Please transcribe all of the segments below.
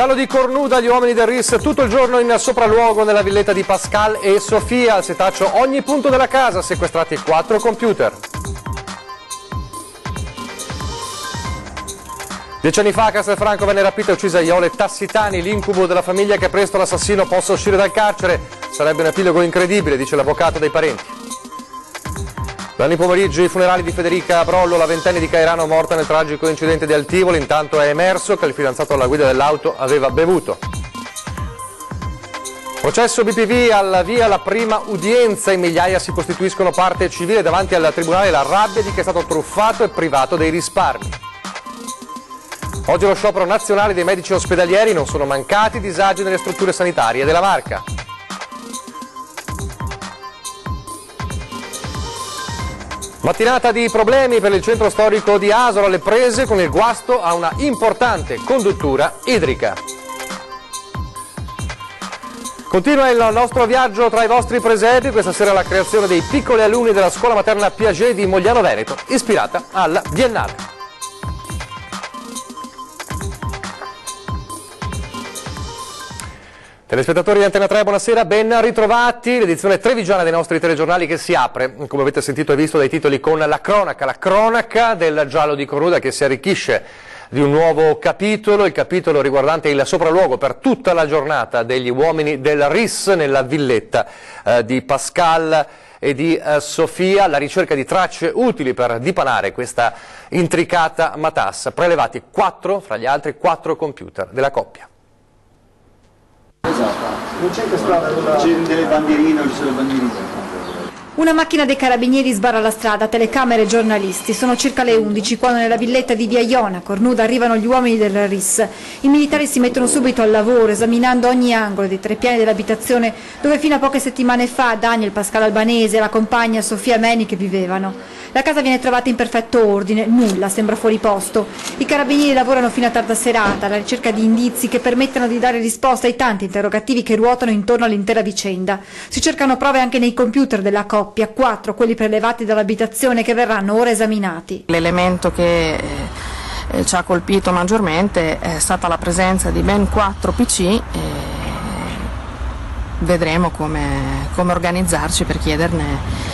Giallo di cornuta, gli uomini del RIS tutto il giorno in sopralluogo nella villetta di Pascal e Sofia. Al setaccio ogni punto della casa, sequestrati 4 computer. 10 anni fa a Castelfranco venne rapita e uccisa Iole Tassitani, l'incubo della famiglia che presto l'assassino possa uscire dal carcere. Sarebbe un epilogo incredibile, dice l'avvocato dei parenti. Dall'anno pomeriggio i funerali di Federica Brollo, la ventenne di Cairano morta nel tragico incidente di Altivoli. Intanto è emerso che il fidanzato alla guida dell'auto aveva bevuto. Processo BPV, alla via la prima udienza, in migliaia si costituiscono parte civile davanti al tribunale. La rabbia di chi è stato truffato e privato dei risparmi. Oggi lo sciopero nazionale dei medici ospedalieri, non sono mancati disagi nelle strutture sanitarie della Marca. Mattinata di problemi per il centro storico di Asolo, alle prese con il guasto a una importante conduttura idrica. Continua il nostro viaggio tra i vostri presepi, questa sera la creazione dei piccoli alunni della scuola materna Piaget di Mogliano Veneto, ispirata alla Biennale. Telespettatori di Antena 3, buonasera, ben ritrovati. L'edizione trevigiana dei nostri telegiornali che si apre, come avete sentito e visto dai titoli, con la cronaca del Giallo di cornuta che si arricchisce di un nuovo capitolo, il capitolo riguardante il sopralluogo per tutta la giornata degli uomini del RIS nella villetta di Pascal e di Sofia, la ricerca di tracce utili per dipanare questa intricata matassa, prelevati 4, fra gli altri 4 computer della coppia. Non c'è delle bandierine, non ci sono le bandierine. Una macchina dei carabinieri sbarra la strada, telecamere e giornalisti. Sono circa le 11 quando nella villetta di Via Iona, Cornuda, arrivano gli uomini del RIS. I militari si mettono subito al lavoro, esaminando ogni angolo dei 3 piani dell'abitazione dove fino a poche settimane fa Daniel Pascal Albanese e la compagna Sofia Meniche vivevano. La casa viene trovata in perfetto ordine, nulla sembra fuori posto. I carabinieri lavorano fino a tarda serata alla ricerca di indizi che permettano di dare risposta ai tanti interrogativi che ruotano intorno all'intera vicenda. Si cercano prove anche nei computer della coppia, 4 quelli prelevati dall'abitazione che verranno ora esaminati. L'elemento che ci ha colpito maggiormente è stata la presenza di ben 4 PC. Vedremo come organizzarci per chiederne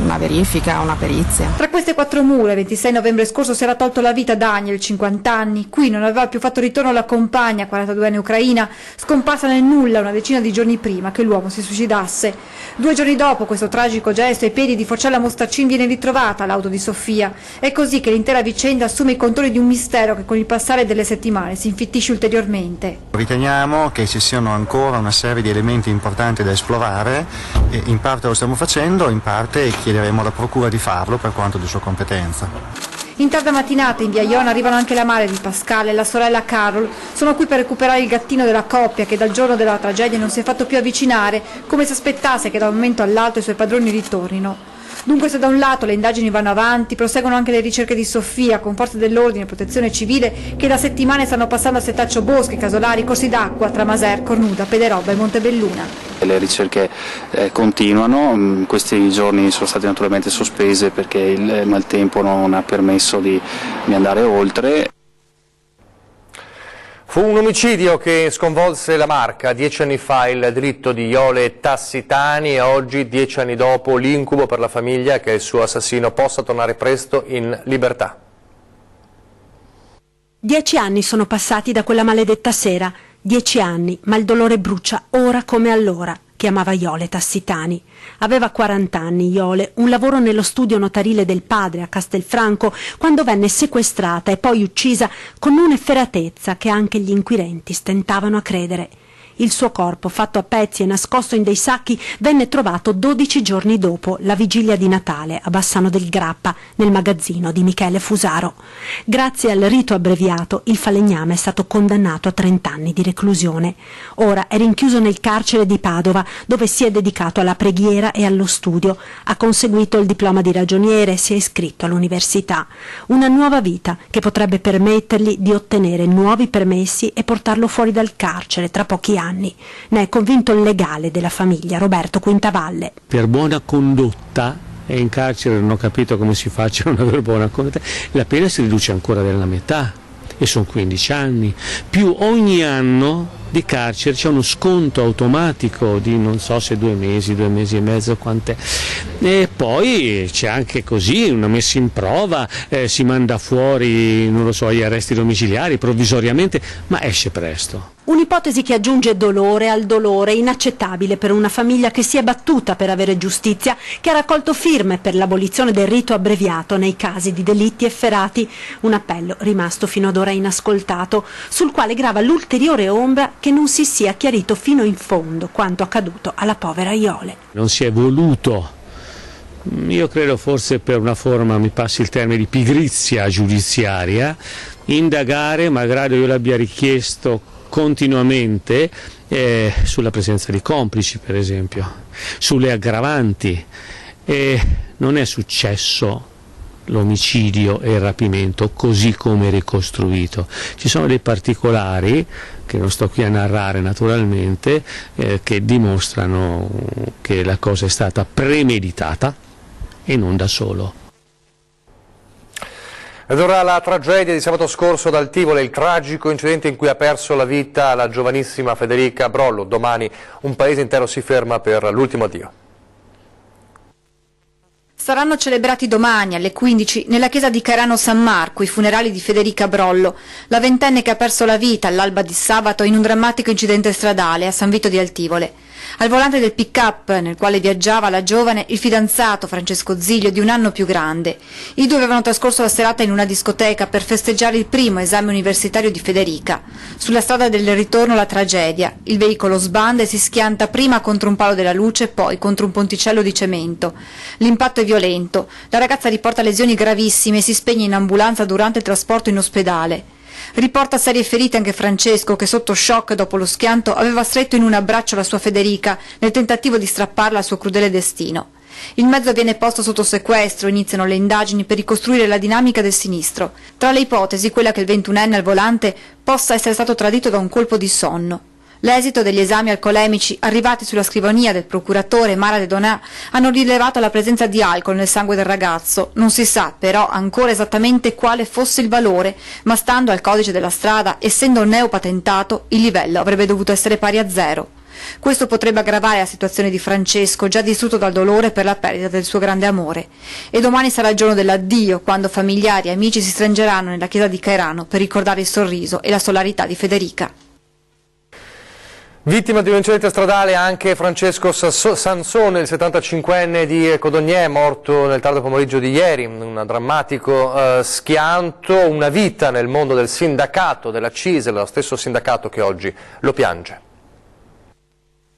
una verifica, una perizia. Tra queste 4 mura, il 26 novembre scorso si era tolto la vita Daniel, 50 anni. Qui non aveva più fatto ritorno la compagna, 42enne ucraina, scomparsa nel nulla una decina di giorni prima che l'uomo si suicidasse. 2 giorni dopo questo tragico gesto, ai piedi di Forcella Mostaccin viene ritrovata l'auto di Sofia. È così che l'intera vicenda assume i contorni di un mistero che con il passare delle settimane si infittisce ulteriormente. Riteniamo che ci siano ancora una serie di elementi importanti da esplorare e in parte lo stiamo facendo, in parte chiederemo alla Procura di farlo per quanto di sua competenza. In tarda mattinata in Via Iona arrivano anche la madre di Pascal e la sorella Carol. Sono qui per recuperare il gattino della coppia che dal giorno della tragedia non si è fatto più avvicinare, come se aspettasse che da un momento all'altro i suoi padroni ritornino. Dunque se da un lato le indagini vanno avanti, proseguono anche le ricerche di Sofia con forze dell'ordine e protezione civile che da settimane stanno passando a setaccio boschi, casolari, corsi d'acqua tra Maser, Cornuda, Pederobba e Montebelluna. Le ricerche continuano, questi giorni sono state naturalmente sospese perché il maltempo non ha permesso di andare oltre. Fu un omicidio che sconvolse la Marca. 10 anni fa il delitto di Iole Tassitani e oggi, 10 anni dopo, l'incubo per la famiglia che il suo assassino possa tornare presto in libertà. 10 anni sono passati da quella maledetta sera. 10 anni, ma il dolore brucia ora come allora. Chiamava Iole Tassitani. Aveva 40 anni Iole, un lavoro nello studio notarile del padre a Castelfranco, quando venne sequestrata e poi uccisa con un'efferatezza che anche gli inquirenti stentavano a credere. Il suo corpo, fatto a pezzi e nascosto in dei sacchi, venne trovato 12 giorni dopo, la vigilia di Natale, a Bassano del Grappa, nel magazzino di Michele Fusaro. Grazie al rito abbreviato, il falegname è stato condannato a 30 anni di reclusione. Ora è rinchiuso nel carcere di Padova, dove si è dedicato alla preghiera e allo studio. Ha conseguito il diploma di ragioniere e si è iscritto all'università. Una nuova vita che potrebbe permettergli di ottenere nuovi permessi e portarlo fuori dal carcere tra pochi anni. Ne è convinto il legale della famiglia, Roberto Quintavalle. Per buona condotta, e in carcere non ho capito come si faccia a non avere buona condotta, la pena si riduce ancora della metà. e sono 15 anni, più ogni anno di carcere c'è uno sconto automatico di non so se 2 mesi e mezzo, quant'è, e poi c'è anche così una messa in prova, si manda fuori, non lo so, gli arresti domiciliari provvisoriamente, ma esce presto. Un'ipotesi che aggiunge dolore al dolore, inaccettabile per una famiglia che si è battuta per avere giustizia, che ha raccolto firme per l'abolizione del rito abbreviato nei casi di delitti efferati, un appello rimasto fino ad ora inascoltato, sul quale grava l'ulteriore ombra che non si sia chiarito fino in fondo quanto accaduto alla povera Iole. Non si è voluto, io credo forse per una forma, mi passi il termine, di pigrizia giudiziaria, indagare, malgrado io l'abbia richiesto continuamente, sulla presenza di complici, per esempio, sulle aggravanti, e non è successo l'omicidio e il rapimento così come ricostruito. Ci sono dei particolari che non sto qui a narrare naturalmente, che dimostrano che la cosa è stata premeditata e non da solo. Ed ora la tragedia di sabato scorso ad Tivoli, il tragico incidente in cui ha perso la vita la giovanissima Federica Brollo. Domani un paese intero si ferma per l'ultimo addio. Saranno celebrati domani alle 15 nella chiesa di Cairano San Marco i funerali di Federica Brollo, la ventenne che ha perso la vita all'alba di sabato in un drammatico incidente stradale a San Vito di Altivole. Al volante del pick-up nel quale viaggiava la giovane il fidanzato Francesco Ziglio, di un anno più grande. I due avevano trascorso la serata in una discoteca per festeggiare il primo esame universitario di Federica. Sulla strada del ritorno la tragedia. Il veicolo sbanda e si schianta prima contro un palo della luce, poi contro un ponticello di cemento. L'impatto è violento. La ragazza riporta lesioni gravissime e si spegne in ambulanza durante il trasporto in ospedale. Riporta serie ferite anche Francesco, che sotto shock dopo lo schianto aveva stretto in un abbraccio la sua Federica nel tentativo di strapparla al suo crudele destino. Il mezzo viene posto sotto sequestro, iniziano le indagini per ricostruire la dinamica del sinistro. Tra le ipotesi quella che il 21enne al volante possa essere stato tradito da un colpo di sonno. L'esito degli esami alcolemici arrivati sulla scrivania del procuratore Mara De Donà hanno rilevato la presenza di alcol nel sangue del ragazzo. Non si sa però ancora esattamente quale fosse il valore, ma stando al codice della strada, essendo neopatentato, il livello avrebbe dovuto essere pari a 0. Questo potrebbe aggravare la situazione di Francesco, già distrutto dal dolore per la perdita del suo grande amore. E domani sarà il giorno dell'addio, quando familiari e amici si stringeranno nella chiesa di Cairano per ricordare il sorriso e la solarità di Federica. Vittima di un incidente stradale anche Francesco Sansone, il 75enne di Codognè, morto nel tardo pomeriggio di ieri, un drammatico schianto, una vita nel mondo del sindacato, della CISL, lo stesso sindacato che oggi lo piange.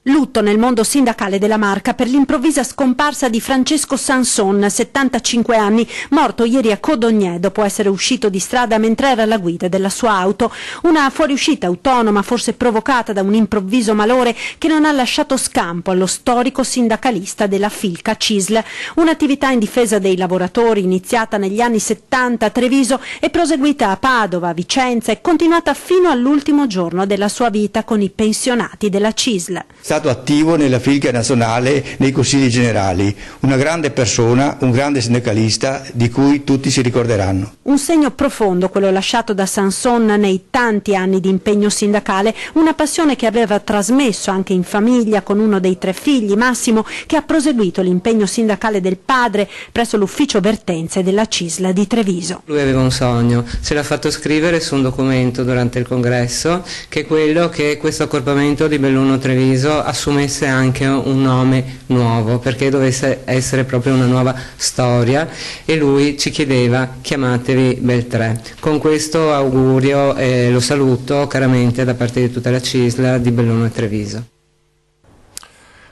Lutto nel mondo sindacale della Marca per l'improvvisa scomparsa di Francesco Sanson, 75 anni, morto ieri a Codognè dopo essere uscito di strada mentre era alla guida della sua auto. Una fuoriuscita autonoma, forse provocata da un improvviso malore che non ha lasciato scampo allo storico sindacalista della Filca CISL. Un'attività in difesa dei lavoratori iniziata negli anni 70 a Treviso e proseguita a Padova, Vicenza e continuata fino all'ultimo giorno della sua vita con i pensionati della CISL. È stato attivo nella Filca nazionale, nei consigli generali, una grande persona, un grande sindacalista di cui tutti si ricorderanno. Un segno profondo quello lasciato da Sanson nei tanti anni di impegno sindacale, una passione che aveva trasmesso anche in famiglia con uno dei 3 figli, Massimo, che ha proseguito l'impegno sindacale del padre presso l'ufficio vertenze della CISL di Treviso. Lui aveva un sogno, ce l'ha fatto scrivere su un documento durante il congresso, che è quello che questo accorpamento di Belluno Treviso assumesse anche un nome nuovo, perché dovesse essere proprio una nuova storia, e lui ci chiedeva: chiamatevi Beltré. Con questo augurio lo saluto caramente da parte di tutta la CISL di Belluno e Treviso.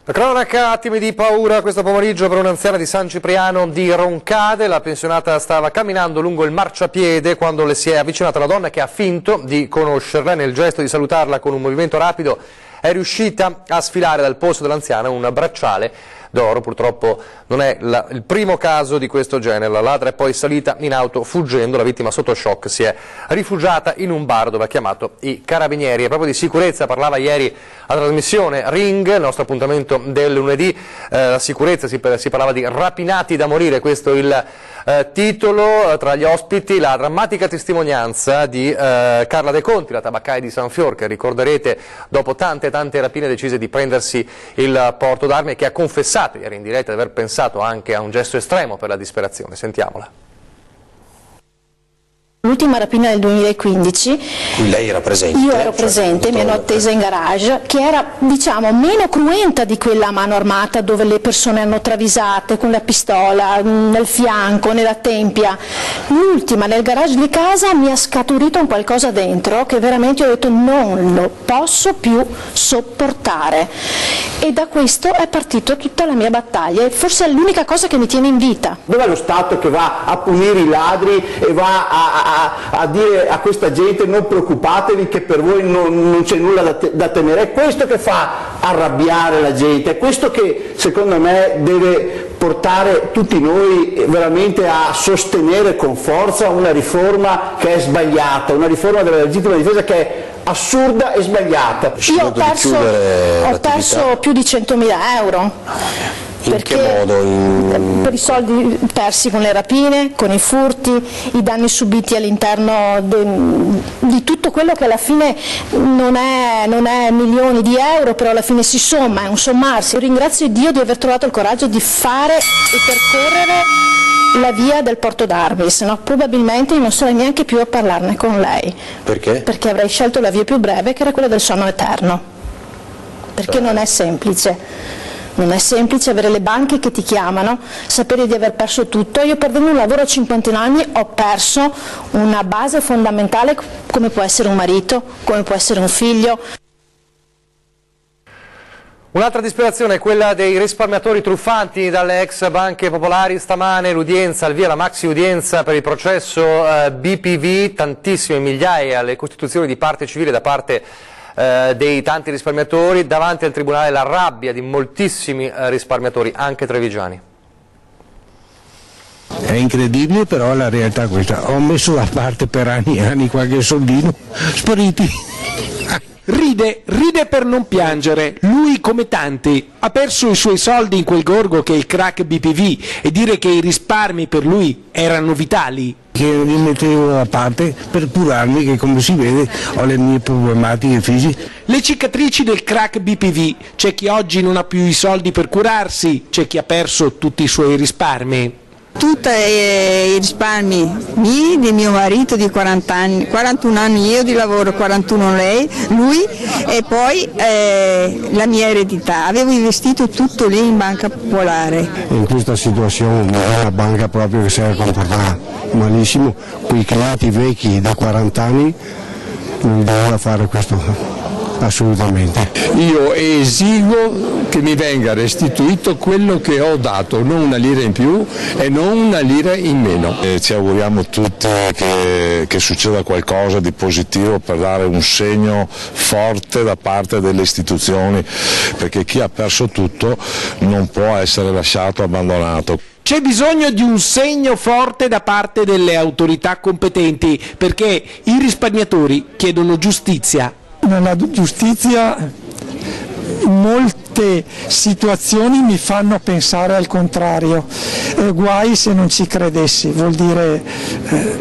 La cronaca, attimi di paura questo pomeriggio per un'anziana di San Cipriano di Roncade. La pensionata stava camminando lungo il marciapiede quando le si è avvicinata una donna che ha finto di conoscerla. Nel gesto di salutarla con un movimento rapido è riuscita a sfilare dal polso dell'anziana un bracciale d'oro. Purtroppo non è il primo caso di questo genere. La ladra è poi salita in auto fuggendo, la vittima sotto shock si è rifugiata in un bar dove ha chiamato i carabinieri. E proprio di sicurezza parlava ieri alla trasmissione Ring, il nostro appuntamento del lunedì. La sicurezza, si parlava di rapinati da morire, questo il titolo tra gli ospiti la drammatica testimonianza di Carla De Conti, la tabaccaia di San Fior, che ricorderete dopo tante rapine decise di prendersi il porto d'armi e che ha confessato ieri in diretta di aver pensato anche a un gesto estremo per la disperazione. Sentiamola. L'ultima rapina del 2015, cui lei era presente? Io ero presente, mi hanno attesa in garage, che era, diciamo, meno cruenta di quella a mano armata dove le persone hanno travisate con la pistola nel fianco, nella tempia. L'ultima nel garage di casa mi ha scaturito un qualcosa dentro che veramente ho detto non lo posso più sopportare, e da questo è partita tutta la mia battaglia e forse è l'unica cosa che mi tiene in vita. Dov'è lo Stato che va a punire i ladri e va a dire a questa gente non preoccupatevi che per voi non c'è nulla da temere? È questo che fa arrabbiare la gente, è questo che secondo me deve portare tutti noi veramente a sostenere con forza una riforma che è sbagliata, una riforma della legittima difesa che è assurda e sbagliata. Io ho perso più di 100.000 euro. In che modo? Per i soldi persi con le rapine, con i furti, i danni subiti all'interno di tutto quello che alla fine non è milioni di euro, però alla fine si somma, è un sommarsi. Io ringrazio Dio di aver trovato il coraggio di fare e percorrere la via del porto d'armi, se no probabilmente non sarei neanche più a parlarne con lei. Perché? Perché avrei scelto la via più breve, che era quella del sonno eterno. Perché non è semplice. Non è semplice avere le banche che ti chiamano, sapere di aver perso tutto. Io perdendo un lavoro a 51 anni ho perso una base fondamentale come può essere un marito, come può essere un figlio. Un'altra disperazione è quella dei risparmiatori truffanti dalle ex banche popolari. Stamane l'udienza, al via la maxi udienza per il processo BPV, tantissime migliaia le costituzioni di parte civile da parte dei tanti risparmiatori. Davanti al tribunale la rabbia di moltissimi risparmiatori, anche trevigiani. È incredibile, però la realtà è questa. Ho messo da parte per anni e anni qualche soldino, spariti. Ride per non piangere, lui come tanti ha perso i suoi soldi in quel gorgo che è il crack BPV, e dire che i risparmi per lui erano vitali. Che li mettevo da parte per curarmi, che come si vede ho le mie problematiche fisiche. Le cicatrici del crack BPV, c'è chi oggi non ha più i soldi per curarsi, c'è chi ha perso tutti i suoi risparmi. Tutti i risparmi miei, di mio marito di 40 anni, 41 anni io di lavoro, 41 lui, e poi la mia eredità. Avevo investito tutto lì in banca popolare. In questa situazione è una banca proprio che si è comportata malissimo, quei creati vecchi da 40 anni non doveva fare questo. Assolutamente. Io esigo che mi venga restituito quello che ho dato, non una lira in più e non una lira in meno. Ci auguriamo tutti che succeda qualcosa di positivo per dare un segno forte da parte delle istituzioni, perché chi ha perso tutto non può essere lasciato abbandonato. C'è bisogno di un segno forte da parte delle autorità competenti, perché i risparmiatori chiedono giustizia. Nella giustizia molte situazioni mi fanno pensare al contrario, guai se non ci credessi, vuol dire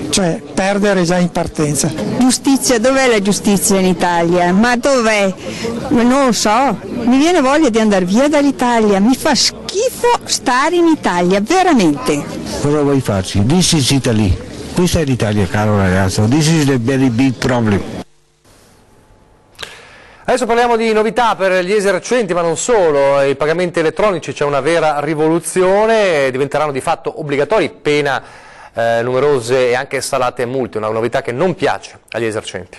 cioè perdere già in partenza. Giustizia, dov'è la giustizia in Italia? Ma dov'è? Non lo so, mi viene voglia di andare via dall'Italia, mi fa schifo stare in Italia, veramente. Cosa vuoi farci? This is Italy, questa è l'Italia, caro ragazzo, this is the very big problem. Adesso parliamo di novità per gli esercenti, ma non solo. I pagamenti elettronici, c'è una vera rivoluzione, diventeranno di fatto obbligatori, pena numerose e anche salate multe, una novità che non piace agli esercenti.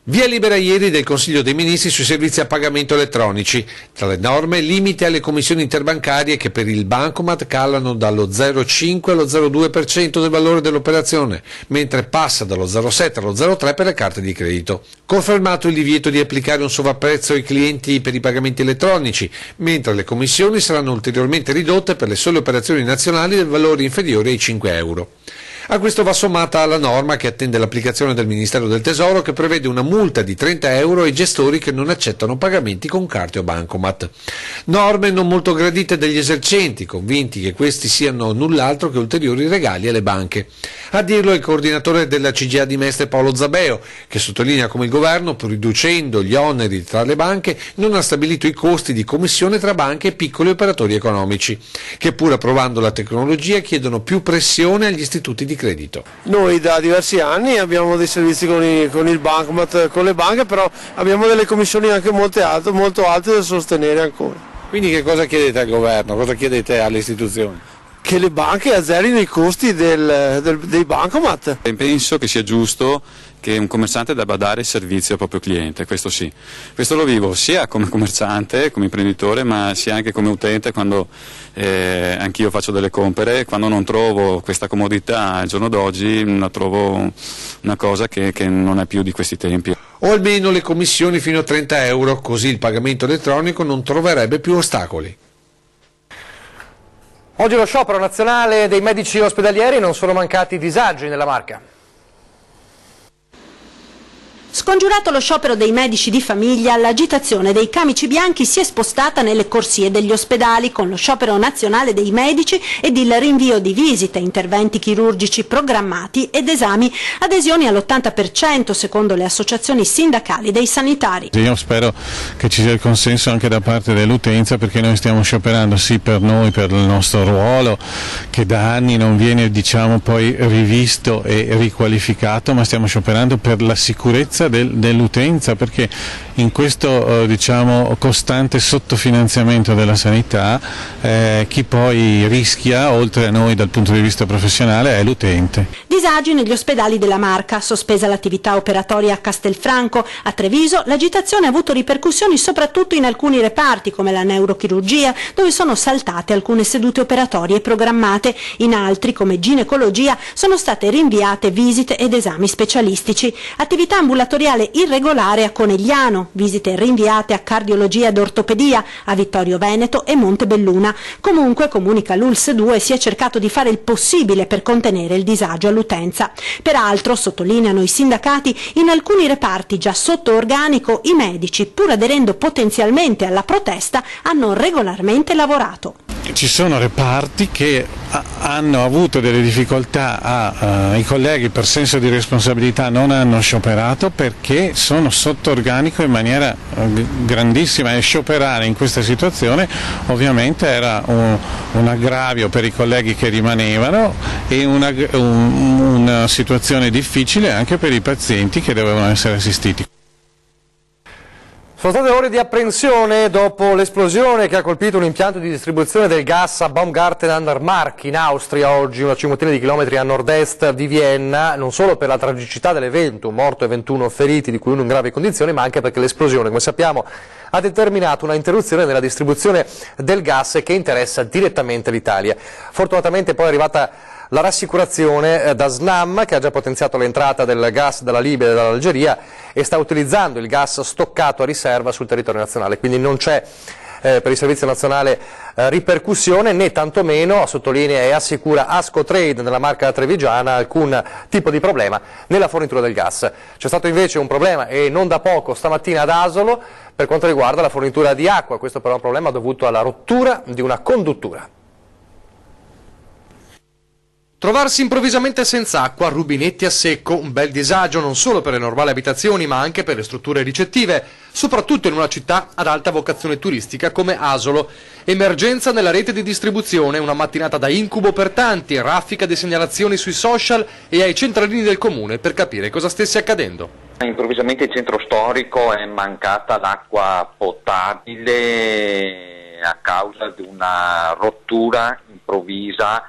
Via libera ieri del Consiglio dei Ministri sui servizi a pagamento elettronici. Tra le norme, limite alle commissioni interbancarie che per il bancomat calano dallo 0,5 allo 0,2% del valore dell'operazione, mentre passa dallo 0,7 allo 0,3 per le carte di credito. Confermato il divieto di applicare un sovrapprezzo ai clienti per i pagamenti elettronici, mentre le commissioni saranno ulteriormente ridotte per le sole operazioni nazionali del valore inferiore ai 5 euro. A questo va sommata la norma che attende l'applicazione del Ministero del Tesoro, che prevede una multa di 30 euro ai gestori che non accettano pagamenti con carte o bancomat. Norme non molto gradite dagli esercenti, convinti che questi siano null'altro che ulteriori regali alle banche. A dirlo il coordinatore della CGA di Mestre Paolo Zabeo, che sottolinea come il governo, pur riducendo gli oneri tra le banche, non ha stabilito i costi di commissione tra banche e piccoli operatori economici, che pur approvando la tecnologia chiedono più pressione agli istituti di credito. Noi da diversi anni abbiamo dei servizi con il bancomat, con le banche, però abbiamo delle commissioni anche molto alte da sostenere ancora. Quindi che cosa chiedete al governo, cosa chiedete alle istituzioni? Che le banche azzerino i costi dei bancomat. Penso che sia giusto che un commerciante debba dare servizio al proprio cliente, questo sì. Questo lo vivo sia come commerciante, come imprenditore, ma sia anche come utente quando anch'io faccio delle compere. Quando non trovo questa comodità al giorno d'oggi, la trovo una cosa che non è più di questi tempi. O almeno le commissioni fino a 30 euro, così il pagamento elettronico non troverebbe più ostacoli. Oggi lo sciopero nazionale dei medici ospedalieri, non sono mancati disagi nella Marca. Scongiurato lo sciopero dei medici di famiglia, l'agitazione dei camici bianchi si è spostata nelle corsie degli ospedali con lo sciopero nazionale dei medici ed il rinvio di visite, interventi chirurgici programmati ed esami, adesioni all'80% secondo le associazioni sindacali dei sanitari. Io spero che ci sia il consenso anche da parte dell'utenza, perché noi stiamo scioperando sì per noi, per il nostro ruolo che da anni non viene poi rivisto e riqualificato, ma stiamo scioperando per la sicurezza dell'utenza, perché in questo costante sottofinanziamento della sanità chi poi rischia, oltre a noi dal punto di vista professionale, è l'utente. Disagi negli ospedali della Marca, sospesa l'attività operatoria a Castelfranco. A Treviso l'agitazione ha avuto ripercussioni soprattutto in alcuni reparti come la neurochirurgia, dove sono saltate alcune sedute operatorie programmate. In altri, come ginecologia, sono state rinviate visite ed esami specialistici. Attività ambulatoriale irregolare a Conegliano, visite rinviate a cardiologia ed ortopedia a Vittorio Veneto e Montebelluna. Comunque, comunica l'ULSS 2, si è cercato di fare il possibile per contenere il disagio all'utenza. Peraltro, sottolineano i sindacati, in alcuni reparti già sotto organico i medici, pur aderendo potenzialmente alla protesta, hanno regolarmente lavorato. Ci sono reparti che hanno avuto delle difficoltà, i colleghi per senso di responsabilità non hanno scioperato perché sono sotto organico in maniera grandissima, e scioperare in questa situazione ovviamente era un aggravio per i colleghi che rimanevano e una situazione difficile anche per i pazienti che dovevano essere assistiti. Sono state ore di apprensione dopo l'esplosione che ha colpito un impianto di distribuzione del gas a Baumgarten an der Mark in Austria oggi, una cinquantina di chilometri a nord-est di Vienna, non solo per la tragicità dell'evento, un morto e 21 feriti, di cui uno in gravi condizioni, ma anche perché l'esplosione, come sappiamo, ha determinato una interruzione nella distribuzione del gas che interessa direttamente l'Italia. Fortunatamente poi è arrivata la rassicurazione da Snam, che ha già potenziato l'entrata del gas dalla Libia e dall'Algeria e sta utilizzando il gas stoccato a riserva sul territorio nazionale, quindi non c'è per il servizio nazionale ripercussione, né tantomeno, sottolinea e assicura Ascotrade nella Marca trevigiana, alcun tipo di problema nella fornitura del gas. C'è stato invece un problema, e non da poco, stamattina ad Asolo, per quanto riguarda la fornitura di acqua. Questo però è un problema dovuto alla rottura di una conduttura. Trovarsi improvvisamente senza acqua, rubinetti a secco, un bel disagio non solo per le normali abitazioni ma anche per le strutture ricettive, soprattutto in una città ad alta vocazione turistica come Asolo. Emergenza nella rete di distribuzione, una mattinata da incubo per tanti, raffica di segnalazioni sui social e ai centralini del comune per capire cosa stesse accadendo. Improvvisamente il centro storico è mancata l'acqua potabile a causa di una rottura improvvisa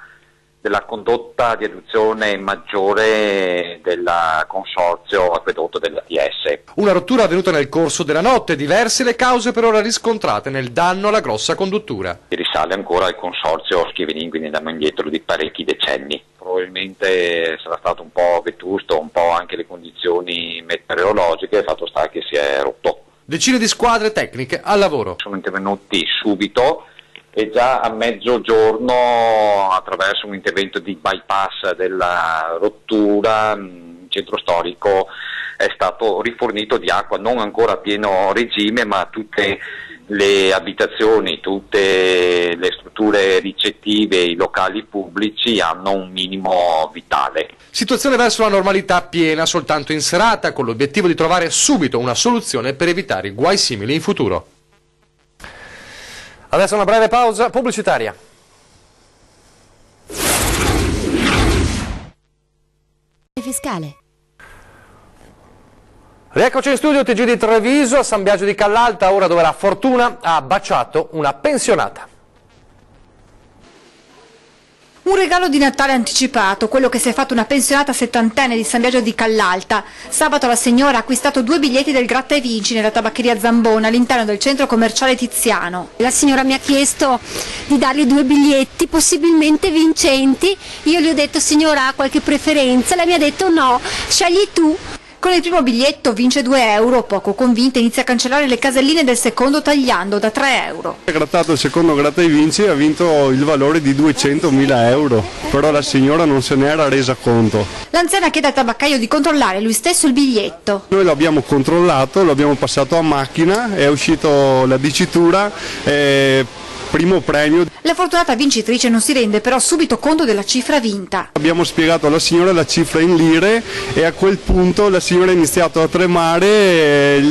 della condotta di adduzione maggiore del consorzio acquedotto dell'ATS. Una rottura avvenuta nel corso della notte, diverse le cause per ora riscontrate nel danno alla grossa conduttura. Risale ancora al consorzio Schievenin, quindi andiamo indietro di parecchi decenni. Probabilmente sarà stato un po' vetusto, un po' anche le condizioni meteorologiche, il fatto sta che si è rotto. Decine di squadre tecniche al lavoro. Sono intervenuti subito e già a mezzogiorno, attraverso un intervento di bypass della rottura, il centro storico è stato rifornito di acqua, non ancora a pieno regime, ma tutte le abitazioni, tutte le strutture ricettive, i locali pubblici hanno un minimo vitale. Situazione verso la normalità piena soltanto in serata, con l'obiettivo di trovare subito una soluzione per evitare guai simili in futuro. Adesso una breve pausa pubblicitaria. Fiscale. Rieccoci in studio, TG di Treviso, a San Biagio di Callalta, ora dove la fortuna ha baciato una pensionata. Un regalo di Natale anticipato, quello che si è fatto una pensionata settantenne di San Biagio di Callalta. Sabato la signora ha acquistato 2 biglietti del Gratta e Vinci nella tabaccheria Zambona all'interno del centro commerciale Tiziano. La signora mi ha chiesto di dargli 2 biglietti, possibilmente vincenti. Io gli ho detto: signora, ha qualche preferenza? Lei mi ha detto: no, scegli tu. Con il primo biglietto vince 2 euro, poco convinta inizia a cancellare le caselline del secondo tagliando da 3 euro. Ha grattato il secondo Gratta e Vinci e ha vinto il valore di 200.000 euro, però la signora non se ne era resa conto. L'anziana chiede al tabaccaio di controllare lui stesso il biglietto. Noi l'abbiamo controllato, lo abbiamo passato a macchina, è uscito la dicitura, primo premio. La fortunata vincitrice non si rende però subito conto della cifra vinta. Abbiamo spiegato alla signora la cifra in lire e a quel punto la signora ha iniziato a tremare,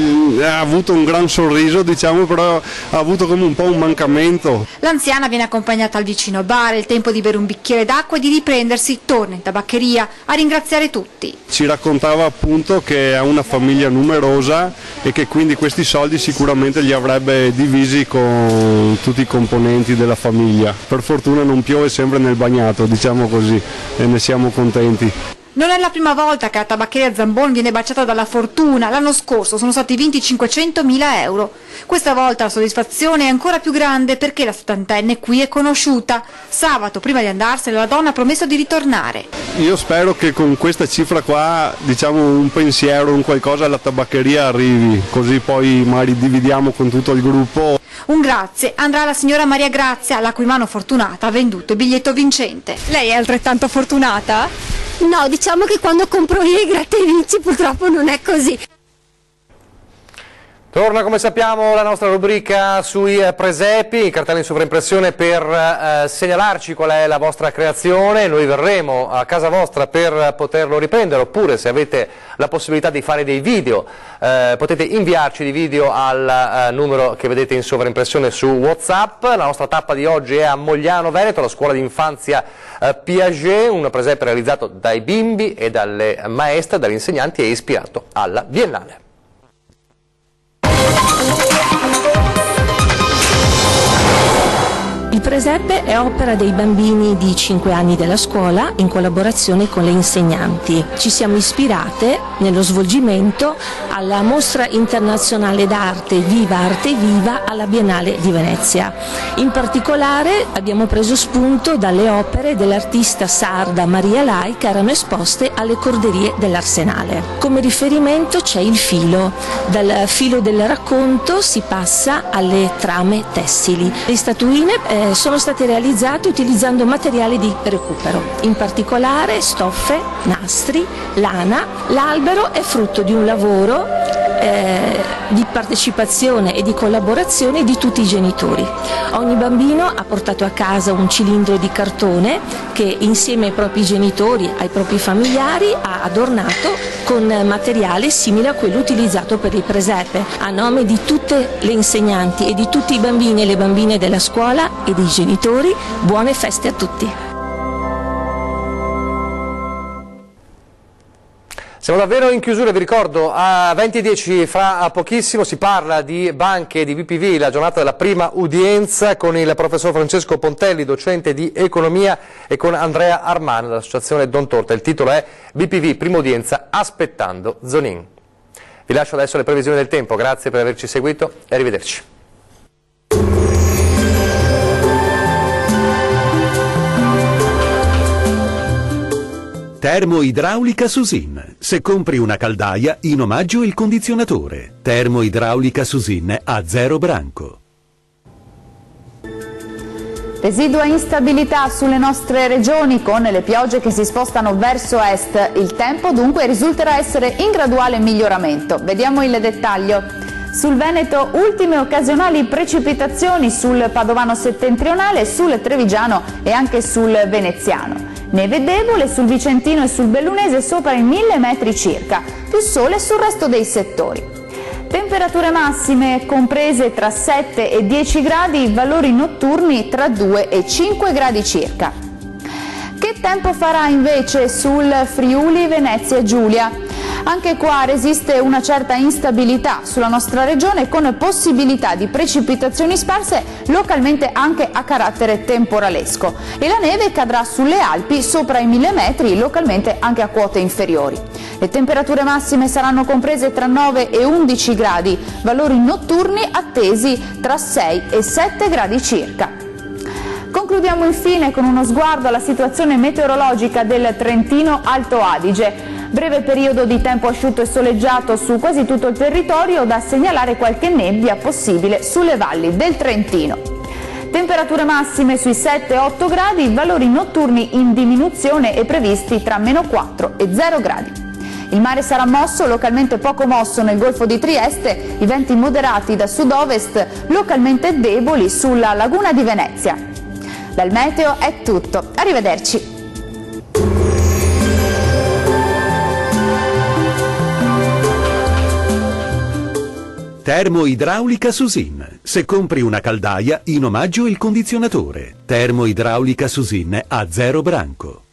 ha avuto un gran sorriso, diciamo, però ha avuto come un po' un mancamento. L'anziana viene accompagnata al vicino bar, è il tempo di bere un bicchiere d'acqua e di riprendersi, torna in tabaccheria a ringraziare tutti. Ci raccontava appunto che ha una famiglia numerosa e che quindi questi soldi sicuramente li avrebbe divisi con tutti i componenti della famiglia. Per fortuna non piove sempre nel bagnato, diciamo così, e ne siamo contenti. Non è la prima volta che la tabaccheria Zambon viene baciata dalla fortuna, l'anno scorso sono stati vinti 500.000 euro. Questa volta la soddisfazione è ancora più grande perché la settantenne qui è conosciuta. Sabato, prima di andarsene, la donna ha promesso di ritornare. Io spero che con questa cifra qua, diciamo, un pensiero, un qualcosa alla tabaccheria arrivi, così poi magari dividiamo con tutto il gruppo. Un grazie andrà alla signora Maria Grazia, la cui mano fortunata ha venduto il biglietto vincente. Lei è altrettanto fortunata? No, diciamo che quando compro io i Gratta e Vinci purtroppo non è così. Torna, come sappiamo, la nostra rubrica sui presepi, i cartelli in sovraimpressione per segnalarci qual è la vostra creazione. Noi verremo a casa vostra per poterlo riprendere, oppure se avete la possibilità di fare dei video, potete inviarci dei video al numero che vedete in sovraimpressione su WhatsApp. La nostra tappa di oggi è a Mogliano Veneto, la scuola di infanzia Piaget, un presepe realizzato dai bimbi e dalle maestre, dagli insegnanti e ispirato alla Biennale. Il presepe è opera dei bambini di 5 anni della scuola in collaborazione con le insegnanti. Ci siamo ispirate nello svolgimento alla Mostra Internazionale d'Arte Viva alla Biennale di Venezia. In particolare abbiamo preso spunto dalle opere dell'artista sarda Maria Lai che erano esposte alle corderie dell'Arsenale. Come riferimento c'è il filo. Dal filo del racconto si passa alle trame tessili. Le statuine sono state realizzate utilizzando materiali di recupero, in particolare stoffe, nastri, lana. L'albero è frutto di un lavoro di partecipazione e di collaborazione di tutti i genitori. Ogni bambino ha portato a casa un cilindro di cartone che insieme ai propri genitori, ai propri familiari, ha adornato con materiale simile a quello utilizzato per il presepe. A nome di tutte le insegnanti e di tutti i bambini e le bambine della scuola e dei genitori, buone feste a tutti. Siamo davvero in chiusura, vi ricordo, a 20:10 fra pochissimo si parla di banche di BPV, la giornata della prima udienza con il professor Francesco Pontelli, docente di economia, e con Andrea Arman dell'associazione Don Torta. Il titolo è BPV, prima udienza, aspettando Zonin. Vi lascio adesso le previsioni del tempo, grazie per averci seguito e arrivederci. Termoidraulica Susin. Se compri una caldaia, in omaggio il condizionatore. Termoidraulica Susin a 0 branco. Residua instabilità sulle nostre regioni con le piogge che si spostano verso est. Il tempo dunque risulterà essere in graduale miglioramento. Vediamo il dettaglio. Sul Veneto ultime occasionali precipitazioni sul Padovano settentrionale, sul Trevigiano e anche sul Veneziano. Neve debole sul Vicentino e sul Bellunese sopra i 1000 metri circa, più sole sul resto dei settori. Temperature massime comprese tra 7 e 10 gradi, valori notturni tra 2 e 5 gradi circa. Che tempo farà invece sul Friuli, Venezia Giulia? Anche qua resiste una certa instabilità sulla nostra regione con possibilità di precipitazioni sparse localmente anche a carattere temporalesco e la neve cadrà sulle Alpi sopra i 1000 metri, localmente anche a quote inferiori. Le temperature massime saranno comprese tra 9 e 11 gradi, valori notturni attesi tra 6 e 7 gradi circa. Concludiamo infine con uno sguardo alla situazione meteorologica del Trentino Alto Adige. Breve periodo di tempo asciutto e soleggiato su quasi tutto il territorio, da segnalare qualche nebbia possibile sulle valli del Trentino. Temperature massime sui 7-8 gradi, valori notturni in diminuzione e previsti tra -4 e 0 gradi. Il mare sarà mosso, localmente poco mosso nel Golfo di Trieste, i venti moderati da sud-ovest, localmente deboli sulla laguna di Venezia. Dal meteo è tutto, arrivederci. Termoidraulica Susin. Se compri una caldaia, in omaggio il condizionatore. Termoidraulica Susin a 0 branco.